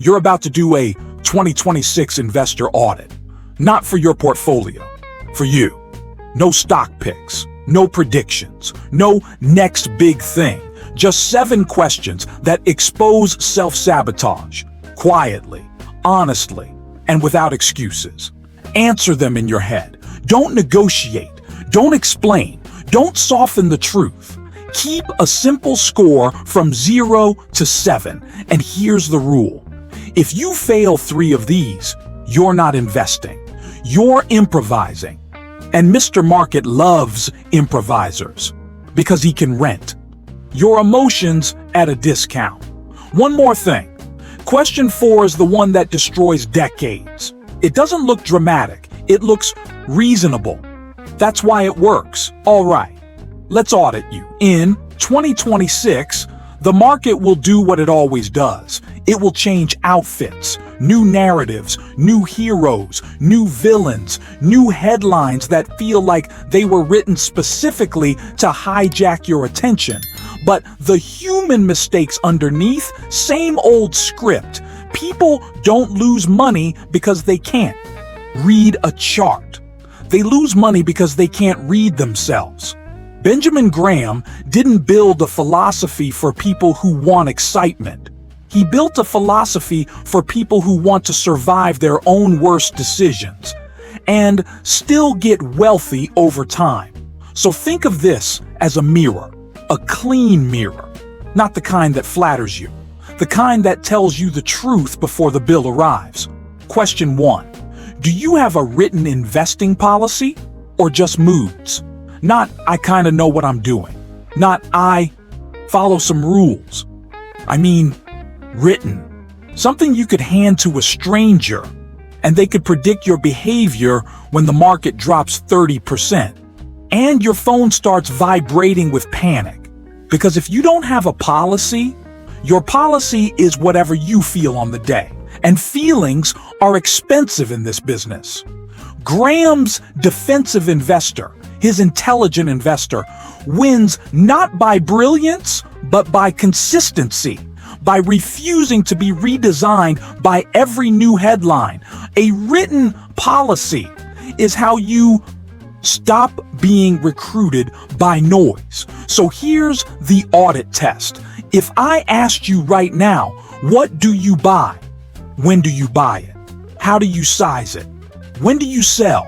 You're about to do a 2026 investor audit. Not for your portfolio, for you. No stock picks, no predictions, no next big thing. Just 7 questions that expose self-sabotage, quietly, honestly, and without excuses. Answer them in your head. Don't negotiate. Don't explain. Don't soften the truth. Keep a simple score from 0 to 7. And here's the rule. If you fail 3 of these, you're not investing. You're improvising. And Mr. Market loves improvisers because he can rent your emotions at a discount. One more thing. Question 4 is the one that destroys decades. It doesn't look dramatic. It looks reasonable. That's why it works. All right, let's audit you. In 2026, the market will do what it always does. It will change outfits, new narratives, new heroes, new villains, new headlines that feel like they were written specifically to hijack your attention. But the human mistakes underneath, same old script. People don't lose money because they can't read a chart. They lose money because they can't read themselves. Benjamin Graham didn't build a philosophy for people who want excitement. He built a philosophy for people who want to survive their own worst decisions and still get wealthy over time. So think of this as a mirror, a clean mirror, not the kind that flatters you, the kind that tells you the truth before the bill arrives. Question 1. Do you have a written investing policy or just moods? Not, I kind of know what I'm doing. Not, I follow some rules. I mean, written. Something you could hand to a stranger and they could predict your behavior when the market drops 30%. And your phone starts vibrating with panic. Because if you don't have a policy, your policy is whatever you feel on the day. And feelings are expensive in this business. Graham's defensive investor, his intelligent investor, wins not by brilliance, but by consistency, by refusing to be redesigned by every new headline. A written policy is how you stop being recruited by noise. So here's the audit test. If I asked you right now, what do you buy? When do you buy it? How do you size it? When do you sell?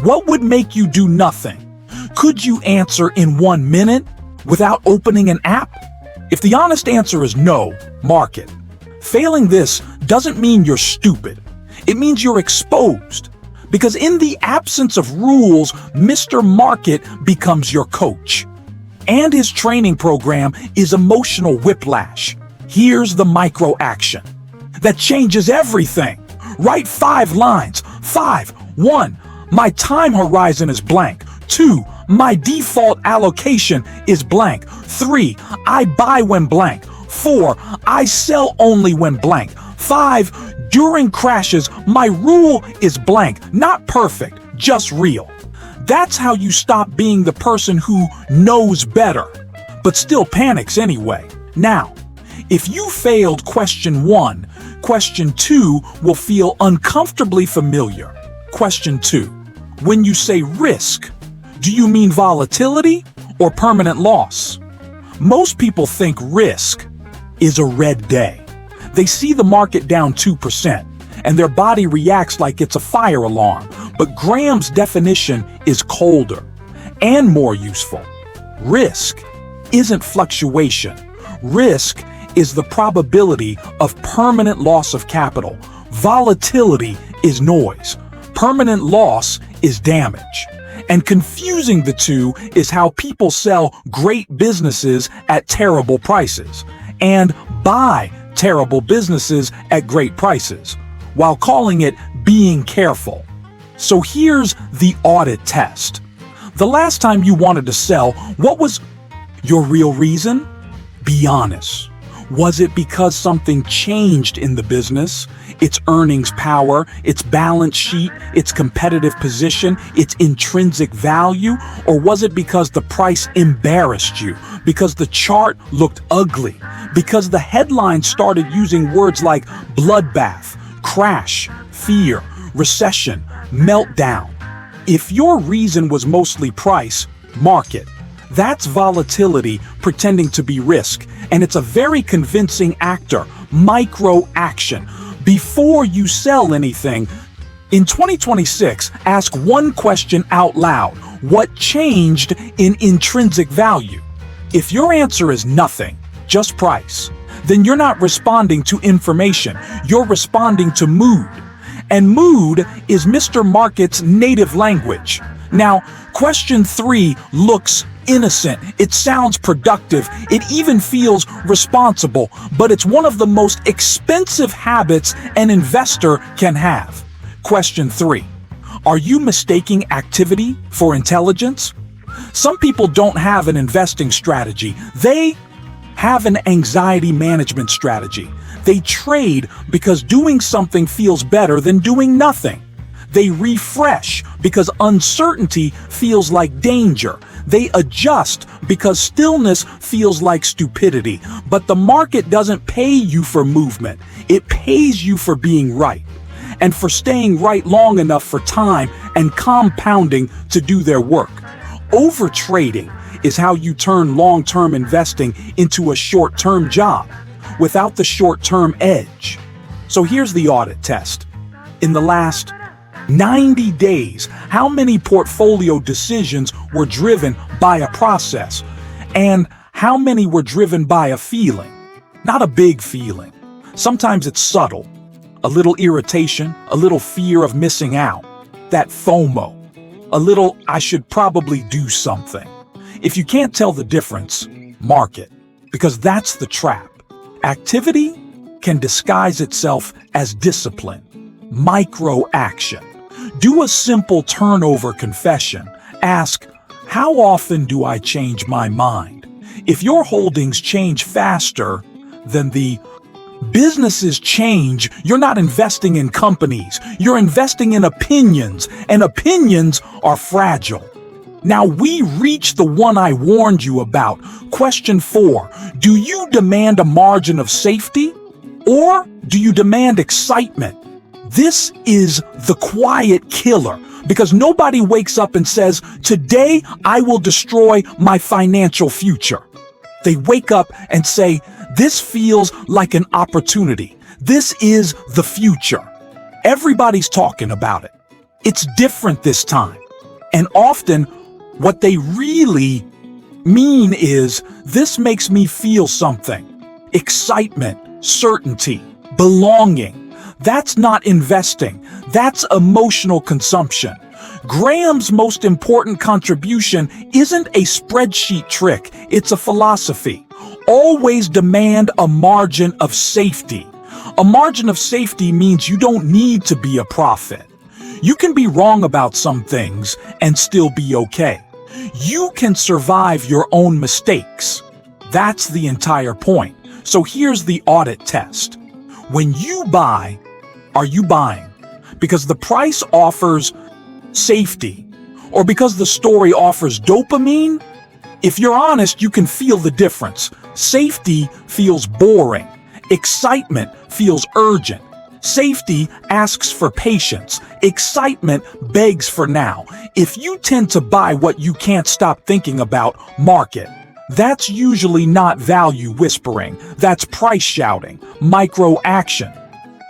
What would make you do nothing? Could you answer in 1 minute without opening an app? If the honest answer is no, mark it. Failing this doesn't mean you're stupid. It means you're exposed. Because in the absence of rules, Mr. Market becomes your coach. And his training program is emotional whiplash. Here's the micro action that changes everything. Write 5 lines. 5. 1. My time horizon is blank. 2. My default allocation is blank. 3. I buy when blank. 4. I sell only when blank. 5. During crashes, my rule is blank. Not perfect, just real. That's how you stop being the person who knows better, but still panics anyway. Now, if you failed question 1, question 2 will feel uncomfortably familiar. Question 2. When you say risk, do you mean volatility or permanent loss? Most people think risk is a red day. They see the market down 2% and their body reacts like it's a fire alarm. But Graham's definition is colder and more useful. Risk isn't fluctuation. Risk is the probability of permanent loss of capital. Volatility is noise. Permanent loss is damage. And confusing the two is how people sell great businesses at terrible prices and buy terrible businesses at great prices, while calling it being careful. So here's the audit test. The last time you wanted to sell, what was your real reason? Be honest. Was it because something changed in the business? Its earnings power, its balance sheet, its competitive position, its intrinsic value? Or was it because the price embarrassed you? Because the chart looked ugly? because the headlines started using words like bloodbath, crash, fear, recession, meltdown. If your reason was mostly price, market. That's volatility pretending to be risk, and it's a very convincing actor, micro action. Before you sell anything, in 2026, ask one question out loud. What changed in intrinsic value? If your answer is nothing, just price, then you're not responding to information, you're responding to mood. And mood is Mr. Market's native language. Now, question 3 looks innocent, it sounds productive, it even feels responsible, but it's one of the most expensive habits an investor can have. Question 3. Are you mistaking activity for intelligence? Some people don't have an investing strategy. They have an anxiety management strategy. They trade because doing something feels better than doing nothing. They refresh because uncertainty feels like danger. They adjust because stillness feels like stupidity. But the market doesn't pay you for movement. It pays you for being right, and for staying right long enough for time and compounding to do their work. Overtrading is how you turn long-term investing into a short-term job without the short-term edge. So here's the audit test. In the last 90 days, how many portfolio decisions were driven by a process, and how many were driven by a feeling? Not a big feeling. Sometimes it's subtle. A little irritation, a little fear of missing out, that FOMO, a little I should probably do something. If you can't tell the difference, mark it, because that's the trap. Activity can disguise itself as discipline, micro action. Do a simple turnover confession. Ask, how often do I change my mind? If your holdings change faster than the businesses change, you're not investing in companies. You're investing in opinions, and opinions are fragile. Now we reach the one I warned you about. Question 4. Do you demand a margin of safety, or do you demand excitement? This is the quiet killer, because nobody wakes up and says, today I will destroy my financial future. They wake up and say, this feels like an opportunity. This is the future. Everybody's talking about it. It's different this time. And often what they really mean is, this makes me feel something. Excitement, certainty, belonging. That's not investing. That's emotional consumption. Graham's most important contribution isn't a spreadsheet trick. It's a philosophy. Always demand a margin of safety. A margin of safety means you don't need to be a prophet. You can be wrong about some things and still be okay. You can survive your own mistakes. That's the entire point. So here's the audit test. When you buy, are you buying because the price offers safety, or because the story offers dopamine? If you're honest, you can feel the difference. Safety feels boring. Excitement feels urgent. Safety asks for patience. Excitement begs for now. If you tend to buy what you can't stop thinking about, mark it. That's usually not value whispering. That's price shouting. Micro action.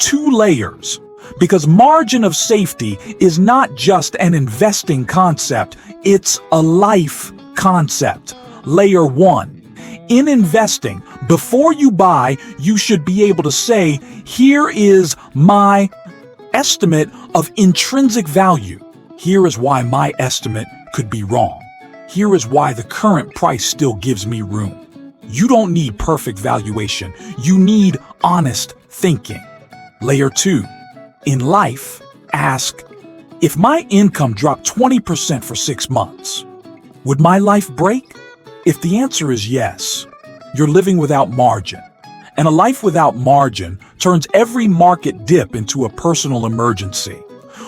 2 layers. Because margin of safety is not just an investing concept, it's a life concept. Layer 1. In investing, before you buy, you should be able to say, here is my estimate of intrinsic value. Here is why my estimate could be wrong. Here is why the current price still gives me room. You don't need perfect valuation. You need honest thinking. Layer 2. In life, ask, if my income dropped 20% for 6 months, would my life break? If the answer is yes, you're living without margin. And a life without margin turns every market dip into a personal emergency.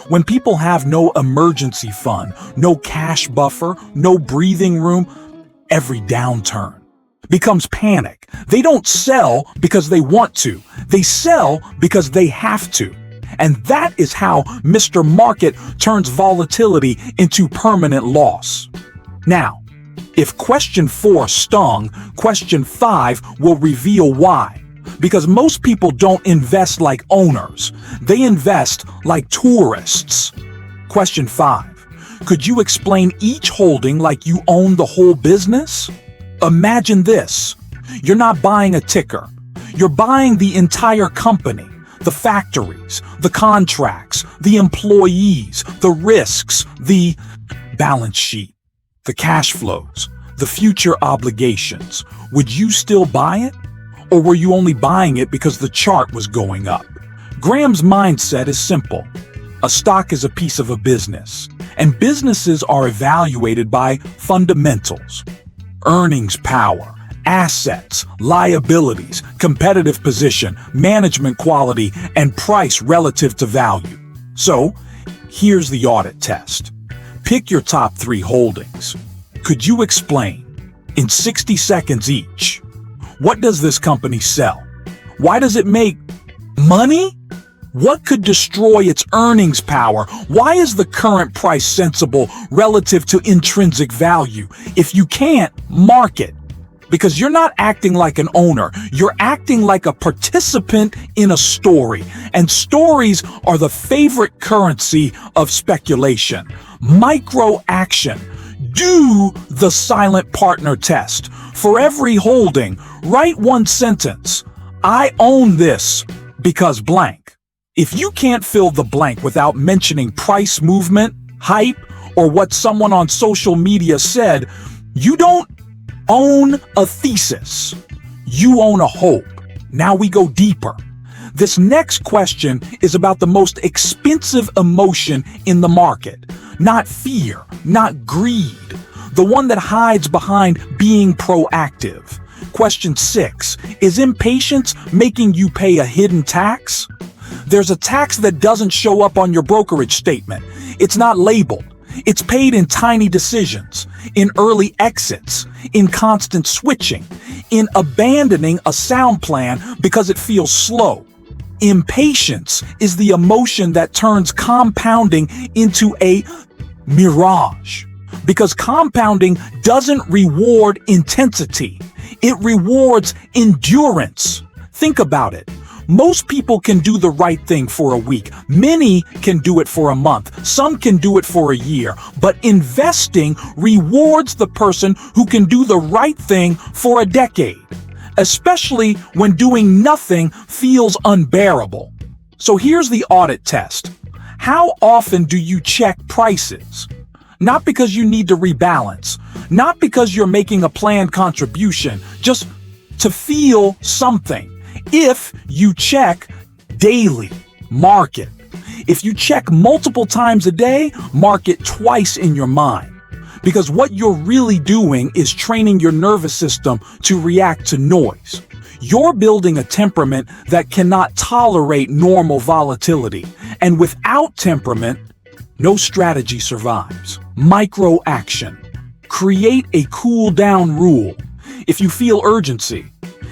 When people have no emergency fund, no cash buffer, no breathing room, every downturn becomes panic. They don't sell because they want to. They sell because they have to. And that is how Mr. Market turns volatility into permanent loss. Now, if question 4 stung, question 5 will reveal why. Because most people don't invest like owners. They invest like tourists. Question 5. Could you explain each holding like you own the whole business? Imagine this. You're not buying a ticker. You're buying the entire company. The factories, the contracts, the employees, the risks, the balance sheet, the cash flows, the future obligations. Would you still buy it? Or were you only buying it because the chart was going up? Graham's mindset is simple. A stock is a piece of a business, and businesses are evaluated by fundamentals: earnings power, assets, liabilities, competitive position, management quality, and price relative to value. So, here's the audit test. Pick your top 3 holdings. Could you explain, in 60 seconds each, what does this company sell? Why does it make money? What could destroy its earnings power? Why is the current price sensible relative to intrinsic value? If you can't, mark it. Because you're not acting like an owner. You're acting like a participant in a story. And stories are the favorite currency of speculation. Micro action. Do the silent partner test. For every holding, write one sentence. I own this because blank. If you can't fill the blank without mentioning price movement, hype, or what someone on social media said, you don't own a thesis. You own a hope. Now we go deeper. This next question is about the most expensive emotion in the market. Not fear, not greed. The one that hides behind being proactive. Question 6. Is impatience making you pay a hidden tax? There's a tax that doesn't show up on your brokerage statement. It's not labeled. It's paid in tiny decisions, in early exits, in constant switching, in abandoning a sound plan because it feels slow. Impatience is the emotion that turns compounding into a mirage. Because compounding doesn't reward intensity. It rewards endurance. Think about it. Most people can do the right thing for a week. Many can do it for a month. Some can do it for a year. But investing rewards the person who can do the right thing for a decade, especially when doing nothing feels unbearable. So here's the audit test. How often do you check prices? Not because you need to rebalance, not because you're making a planned contribution, just to feel something. If you check daily, mark it. If you check multiple times a day, mark it twice in your mind. Because what you're really doing is training your nervous system to react to noise. You're building a temperament that cannot tolerate normal volatility. And without temperament, no strategy survives. Micro action. Create a cool down rule. If you feel urgency,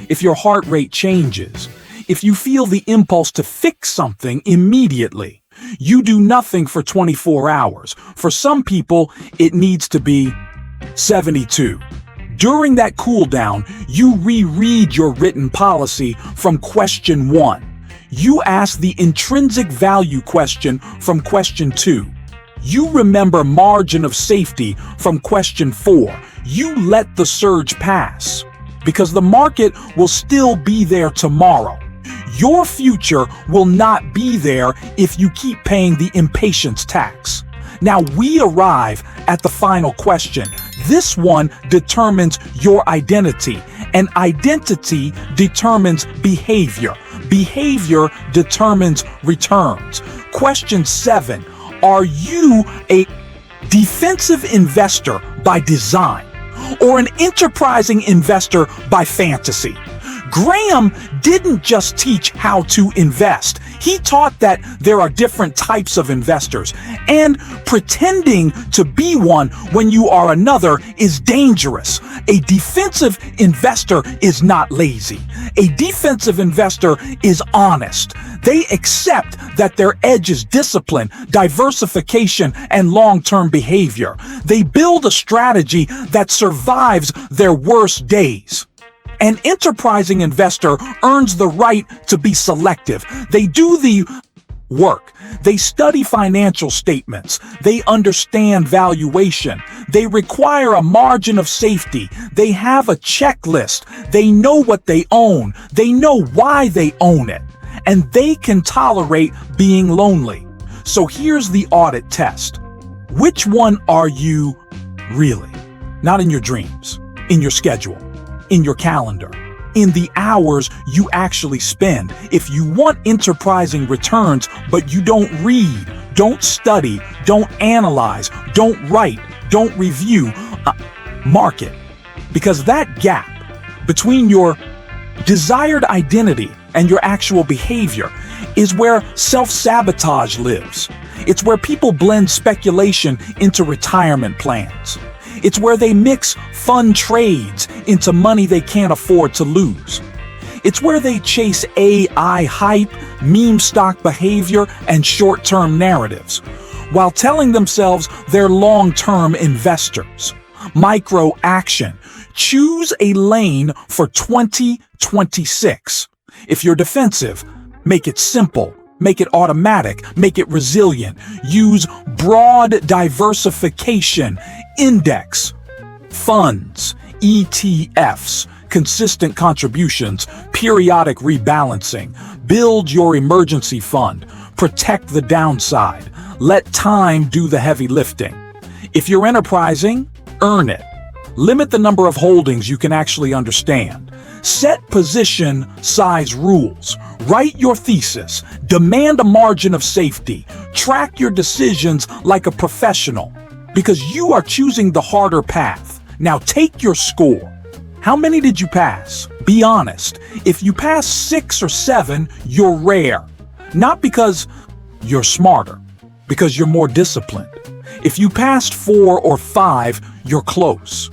if your heart rate changes, if you feel the impulse to fix something immediately, you do nothing for 24 hours. For some people, it needs to be 72. During that cool down, you reread your written policy from question 1. You ask the intrinsic value question from question 2. You remember margin of safety from question 4. You let the surge pass. Because the market will still be there tomorrow. Your future will not be there if you keep paying the impatience tax. Now we arrive at the final question. This one determines your identity, and identity determines behavior. Behavior determines returns. Question 7, are you a defensive investor by design? Or an enterprising investor by fantasy? Graham didn't just teach how to invest. He taught that there are different types of investors, and pretending to be one when you are another is dangerous. A defensive investor is not lazy. A defensive investor is honest. They accept that their edge is discipline, diversification, and long-term behavior. They build a strategy that survives their worst days. An enterprising investor earns the right to be selective. They do the work. They study financial statements. They understand valuation. They require a margin of safety. They have a checklist. They know what they own. They know why they own it. And they can tolerate being lonely. So here's the audit test. Which one are you really? Not in your dreams, in your schedule, in your calendar, in the hours you actually spend. If you want enterprising returns, but you don't read, don't study, don't analyze, don't write, don't review, mark it. Because that gap between your desired identity and your actual behavior is where self-sabotage lives. It's where people blend speculation into retirement plans. It's where they mix fun trades into money they can't afford to lose. It's where they chase AI hype, meme stock behavior, and short-term narratives, while telling themselves they're long-term investors. Micro action. Choose a lane for 2026. If you're defensive, make it simple. Make it automatic, make it resilient. Use broad diversification, index, funds, ETFs, consistent contributions, periodic rebalancing. Build your emergency fund. Protect the downside. Let time do the heavy lifting. If you're enterprising, earn it. Limit the number of holdings you can actually understand. Set position size rules. Write your thesis. Demand a margin of safety. Track your decisions like a professional, because you are choosing the harder path. Now take your score. How many did you pass? Be honest. If you pass 6 or 7, you're rare. Not because you're smarter, because you're more disciplined. If you passed 4 or 5, you're close.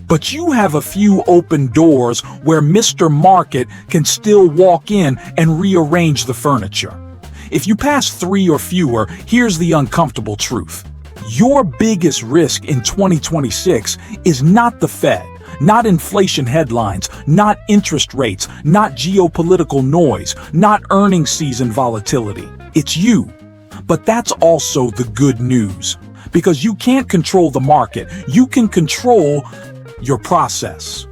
But you have a few open doors where Mr. Market can still walk in and rearrange the furniture. If you pass 3 or fewer, here's the uncomfortable truth. Your biggest risk in 2026 is not the Fed, not inflation headlines, not interest rates, not geopolitical noise, not earnings season volatility. It's you. But that's also the good news, because you can't control the market. You can control your process.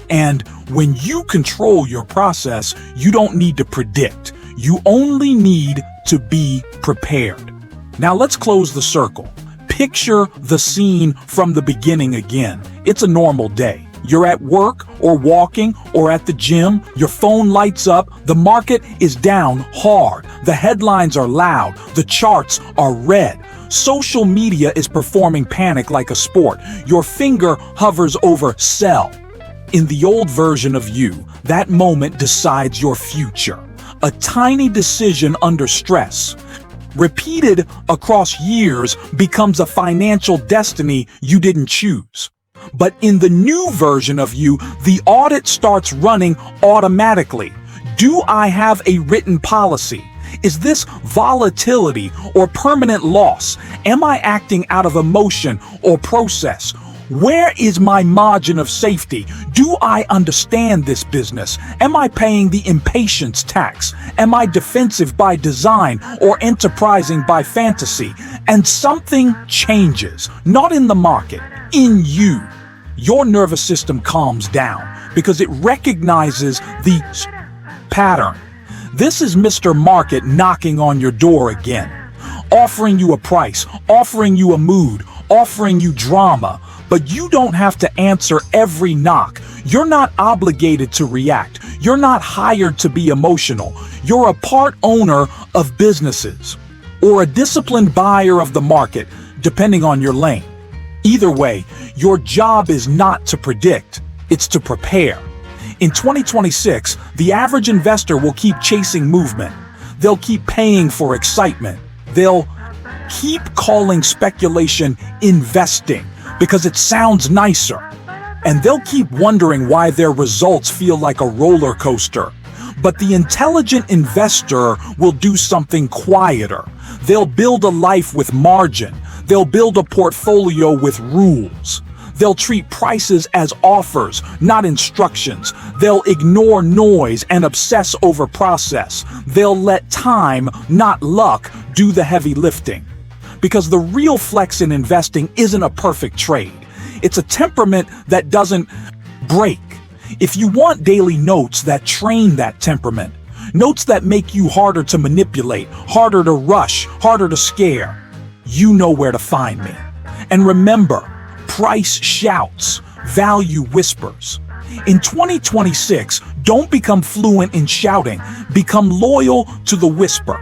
And when you control your process, you don't need to predict. You only need to be prepared. Now let's close the circle. Picture the scene from the beginning again. It's a normal day. You're at work or walking or at the gym. Your phone lights up. The market is down hard. The headlines are loud. The charts are red. Social media is performing panic like a sport. Your finger hovers over sell. In the old version of you, that moment decides your future. A tiny decision under stress, repeated across years, becomes a financial destiny you didn't choose. But in the new version of you, the audit starts running automatically. Do I have a written policy? Is this volatility or permanent loss? Am I acting out of emotion or process? Where is my margin of safety? Do I understand this business? Am I paying the impatience tax? Am I defensive by design or enterprising by fantasy? And something changes, not in the market, in you. Your nervous system calms down because it recognizes the pattern. This is Mr. Market knocking on your door again, offering you a price, offering you a mood, offering you drama. But you don't have to answer every knock. You're not obligated to react. You're not hired to be emotional. You're a part owner of businesses or a disciplined buyer of the market, depending on your lane. Either way, your job is not to predict, it's to prepare. In 2026, the average investor will keep chasing movement. They'll keep paying for excitement. They'll keep calling speculation investing because it sounds nicer. And they'll keep wondering why their results feel like a roller coaster. But the intelligent investor will do something quieter. They'll build a life with margin. They'll build a portfolio with rules. They'll treat prices as offers, not instructions. They'll ignore noise and obsess over process. They'll let time, not luck, do the heavy lifting. Because the real flex in investing isn't a perfect trade. It's a temperament that doesn't break. If you want daily notes that train that temperament, notes that make you harder to manipulate, harder to rush, harder to scare, you know where to find me. And remember, price shouts, value whispers. In 2026, don't become fluent in shouting, become loyal to the whisper.